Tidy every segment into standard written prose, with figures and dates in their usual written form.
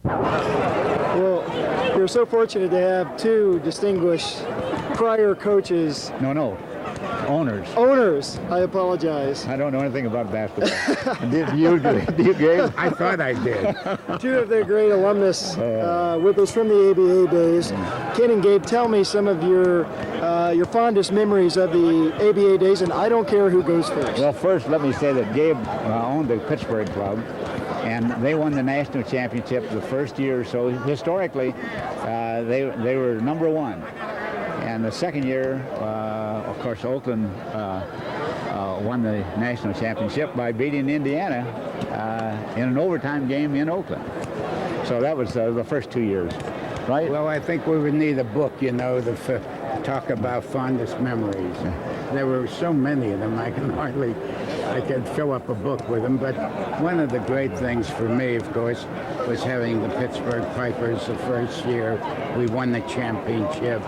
Well, you're so fortunate to have two distinguished prior coaches. No. Owners. I apologize. I don't know anything about basketball. Do you, Gabe? I thought I did. Two of their great alumnus with us from the ABA days. Ken and Gabe, tell me some of your fondest memories of the ABA days, and I don't care who goes first. Well, first, let me say that Gabe owned the Pittsburgh club, and they won the national championship the first year. So historically, they were number one. And the second year, of course, Oakland won the national championship by beating Indiana in an overtime game in Oakland. So that was the first 2 years, right? Well, I think we would need a book, you know, to talk about fondest memories. There were so many of them, I could fill up a book with them. But one of the great things for me, of course, was having the Pittsburgh Pipers the first year. We won the championship.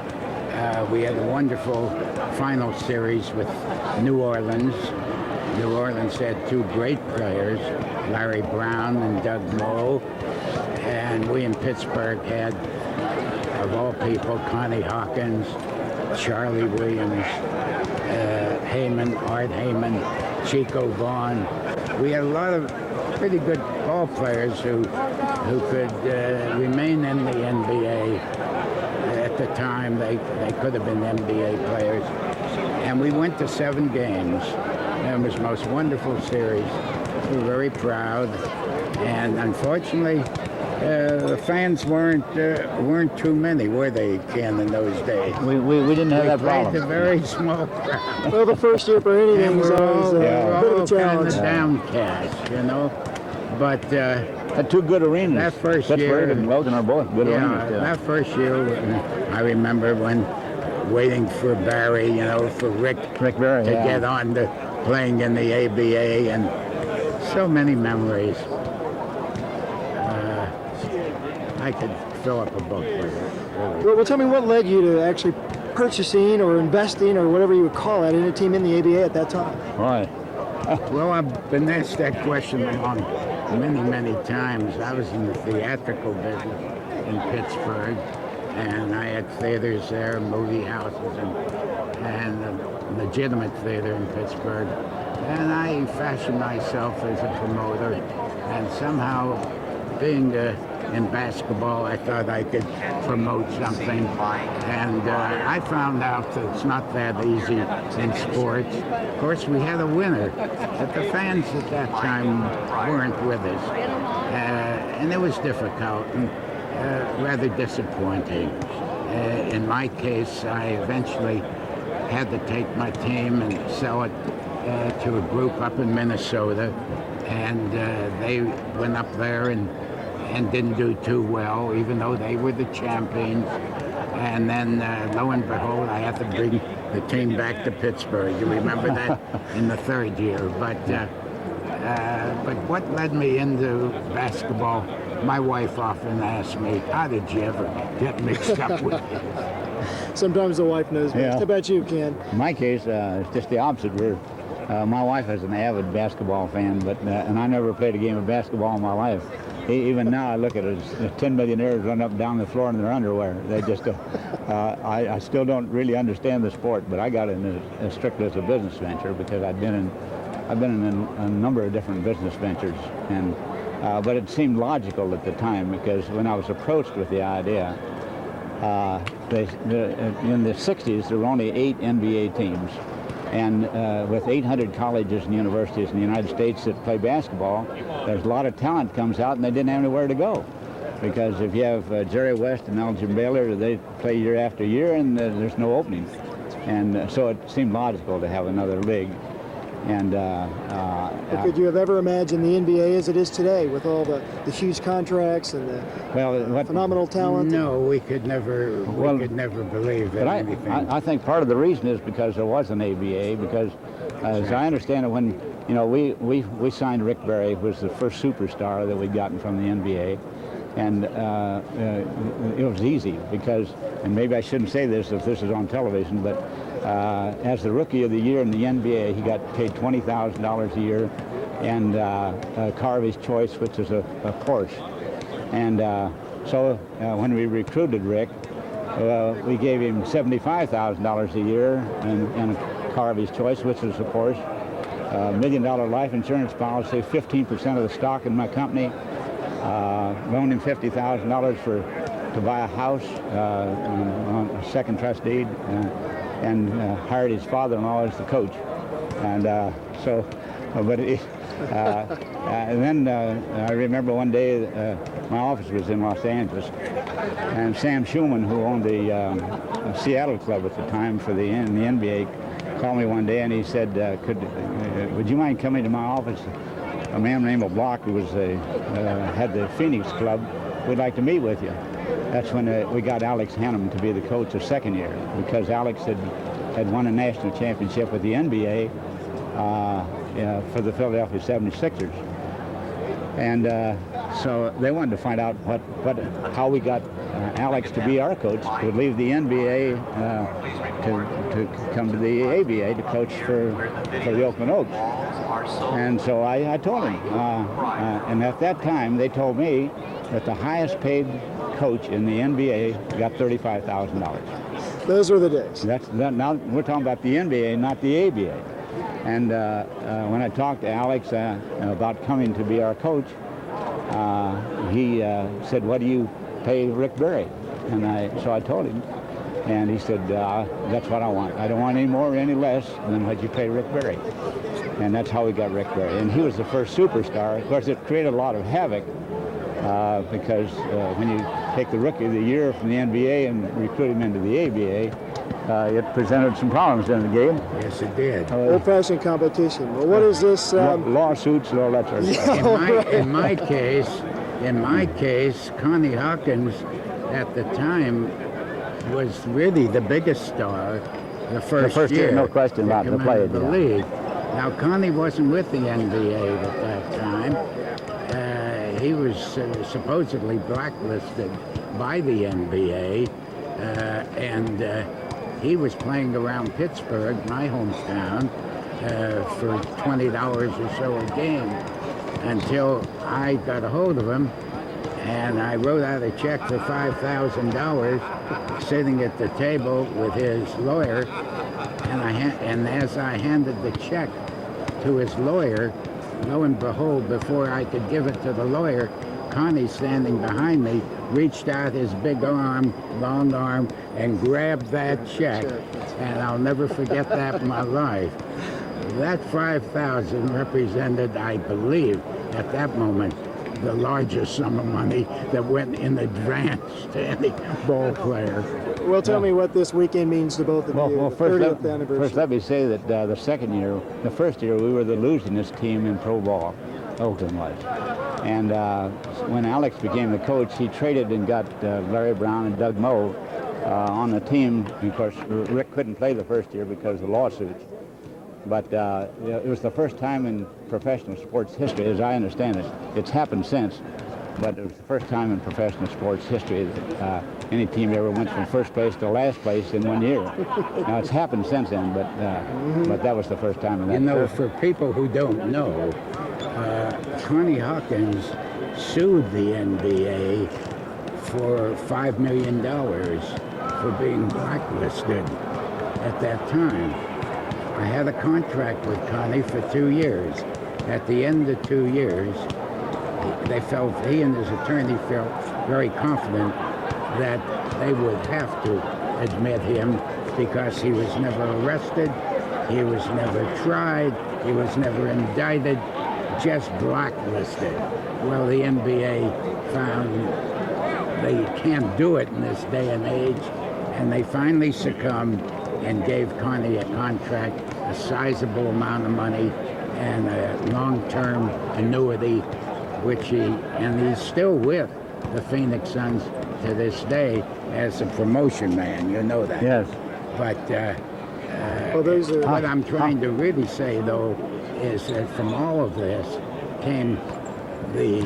We had a wonderful final series with New Orleans. New Orleans had two great players, Larry Brown and Doug Lowe. And we in Pittsburgh had, of all people, Connie Hawkins, Charlie Williams, Art Heyman, Chico Vaughn. We had a lot of pretty good ball players who could remain in the NBA. At the time, they could have been NBA players. And we went to 7 games. And it was the most wonderful series. We were very proud. And unfortunately, the fans weren't too many, were they, Ken, in those days? We didn't have that problem. We played a very small crowd. Well, the first year for anything is always a bit of a challenge. Downcast, you know. But had two good arenas. That first Pittsburgh year, and Weldon are both good arenas. Yeah. That first year, I remember when waiting for Barry, you know, for Rick Barry, to get on to playing in the ABA, and so many memories. I could fill up a book with it. Really. Well, tell me what led you to actually purchasing or investing or whatever you would call it in a team in the ABA at that time. Right. Well, I've been asked that question along many times. I was in the theatrical business in Pittsburgh, and I had theaters there, movie houses, and a legitimate theater in Pittsburgh. And I fashioned myself as a promoter, and somehow, being in basketball, I thought I could promote something. And I found out that it's not that easy in sports. Of course, we had a winner, but the fans at that time weren't with us. And it was difficult and rather disappointing. In my case, I eventually had to take my team and sell it to a group up in Minnesota. And they went up there and didn't do too well, even though they were the champions. And then, lo and behold, I had to bring the team back to Pittsburgh. You remember that in the third year. But what led me into basketball, my wife often asked me, how did you ever get mixed up with it? Sometimes the wife knows best. Yeah. How about you, Ken? In my case, it's just the opposite. My wife is an avid basketball fan, and I never played a game of basketball in my life. Even now, I look at it as 10 millionaires run up and down the floor in their underwear. They just, I still don't really understand the sport, but I got in as strictly as a business venture because I've been in a number of different business ventures, and but it seemed logical at the time because when I was approached with the idea, in the 60s there were only 8 NBA teams. And with 800 colleges and universities in the United States that play basketball, there's a lot of talent comes out and they didn't have anywhere to go. Because if you have Jerry West and Elgin Baylor, they play year after year and there's no opening. And so it seemed logical to have another league. And could you have ever imagined the NBA as it is today with all the huge contracts and the phenomenal talent? No, we could never believe that. But I think part of the reason is because there was an ABA. Because as I understand it, when we signed Rick Barry, who was the first superstar that we'd gotten from the NBA, and it was easy because, and maybe I shouldn't say this if this is on television, but as the Rookie of the Year in the NBA, he got paid $20,000 a year, and a car of his choice, which is a Porsche. And so when we recruited Rick, we gave him $75,000 a year and a car of his choice, which was, of course, $1 million life insurance policy, 15% of the stock in my company, loaned him $50,000 to buy a house on a second trust deed, and hired his father-in-law as the coach. And and then I remember one day my office was in Los Angeles, and Sam Schumann, who owned the Seattle club at the time for the NBA, called me one day and he said, would you mind coming to my office? A man named LeBlanc, who was had the Phoenix club, would like to meet with you. That's when we got Alex Hannum to be the coach the second year, because Alex had won a national championship with the NBA for the Philadelphia 76ers. And so they wanted to find out how we got Alex to be our coach, to leave the NBA to come to the ABA to coach for the Oakland Oaks. And so I told him. And at that time, they told me that the highest paid coach in the NBA got $35,000. Those were the days. Now we're talking about the NBA, not the ABA. And when I talked to Alex about coming to be our coach, he said, "What do you pay Rick Barry?" And so I told him, and he said, "That's what I want. I don't want any more or any less than what you pay Rick Barry." And that's how we got Rick Barry. And he was the first superstar. Of course, it created a lot of havoc because when you take the Rookie of the Year from the NBA and recruit him into the ABA, it presented some problems in the game. Yes, it did. Old-fashioned competition. Well, what is this? Lawsuits and all that sort of stuff. In my case, Connie Hawkins at the time was really the biggest star the first year. No question about to the come play. out of the league. Now, Connie wasn't with the NBA at that time. He was supposedly blacklisted by the NBA, and he was playing around Pittsburgh, my hometown, for $20 or so a game, until I got a hold of him, and I wrote out a check for $5,000 sitting at the table with his lawyer, and as I handed the check to his lawyer, lo and behold, before I could give it to the lawyer, Connie, standing behind me, reached out his big arm, long arm, and grabbed that check. And I'll never forget that in my life. That $5,000 represented, I believe, at that moment, the largest sum of money that went in advance to any ball player. Well, tell me what this weekend means to both of you. Well, the first 30th anniversary. let me say that the first year, we were the losingest team in pro ball. Oakland was. And when Alex became the coach, he traded and got Larry Brown and Doug Moe on the team. Of course, Rick couldn't play the first year because of the lawsuits. But it was the first time in professional sports history, as I understand it. It's happened since, but it was the first time in professional sports history that any team ever went from first place to last place in 1 year. Now, it's happened since then, but that was the first time in that. You know, for people who don't know, Connie Hawkins sued the NBA for $5 million for being blacklisted at that time. I had a contract with Connie for 2 years. At the end of 2 years, he and his attorney felt very confident that they would have to admit him because he was never arrested, he was never tried, he was never indicted, just blacklisted. Well, the NBA found they can't do it in this day and age, and they finally succumbed and gave Connie a contract, a sizable amount of money, and a long-term annuity, and he's still with the Phoenix Suns to this day as a promotion man. You know that. Yes. But well, what I'm trying to really say, though, is that from all of this came the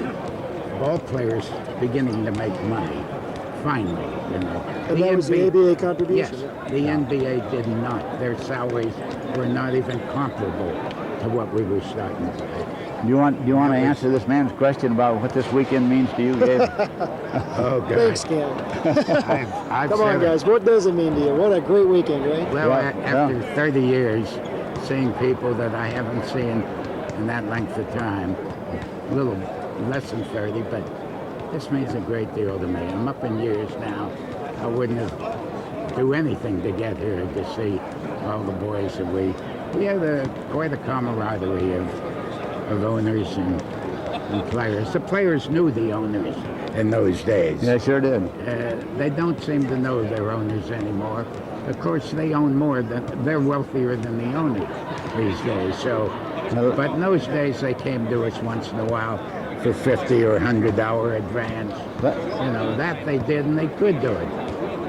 ball players beginning to make money. Finally, you know. and that was the ABA contribution. Yes, the NBA did not. Their salaries were not even comparable to what we were starting to pay. Do you want to answer this man's question about what this weekend means to you, Gabe? Oh, God. Thanks, Ken. I've Come on, said it. guys. What does it mean to you? What a great weekend, right? Well, Yeah, after yeah. 30 years, seeing people that I haven't seen in that length of time, a little less than 30, but this means a great deal to me. I'm up in years now. I wouldn't have do anything to get here to see all the boys that we have quite a camaraderie of owners and players. The players knew the owners in those days. Yeah, sure did. They don't seem to know their owners anymore. Of course, they own more they're wealthier than the owners these days. So, but in those days, they came to us once in a while for $50 or $100 advance. But, You know, that they did, and they could do it.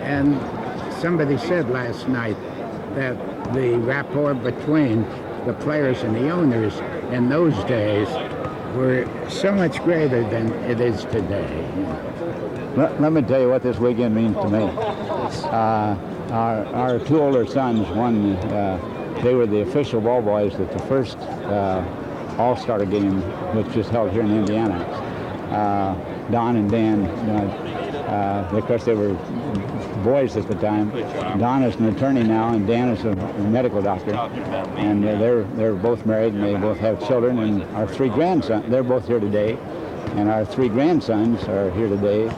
And somebody said last night that the rapport between the players and the owners in those days were so much greater than it is today. let me tell you what this weekend means to me. Our two older sons, one, they were the official ball boys at the first All-Star game, which was held here in Indiana. Don and Dan, of course, they were boys at the time. Don is an attorney now, and Dan is a medical doctor. And they're both married, and they both have children. And our three grandsons, they're both here today. And our three grandsons are here today,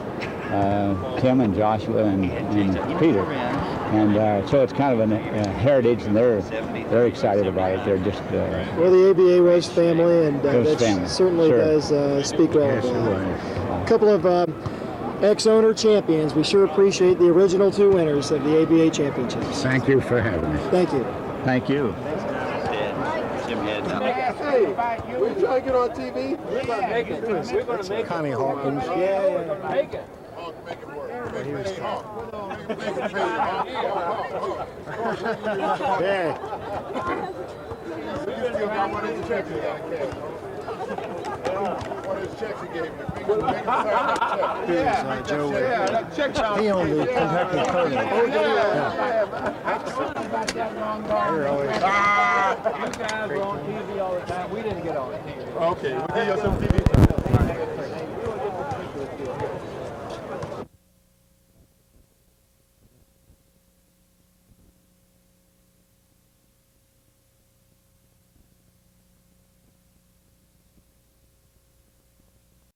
Tim and Joshua and Peter. And so it's kind of a heritage, and they're excited about it. They're just Well, the ABA was family, and It was that family, certainly sure. does speak well Yes, of it that. was. A couple of ex-owner champions. We sure appreciate the original two winners of the ABA championships. Thank you for having me. Thank you. thank you. Hey, we trying to get on TV? We're going to make it. We're going to make it. Connie Hawkins. Make it. Yeah. Here's Joe. He owned the Kentucky Colonel. You guys were on TV all the time. We didn't get on TV. Okay, we'll give you some TV.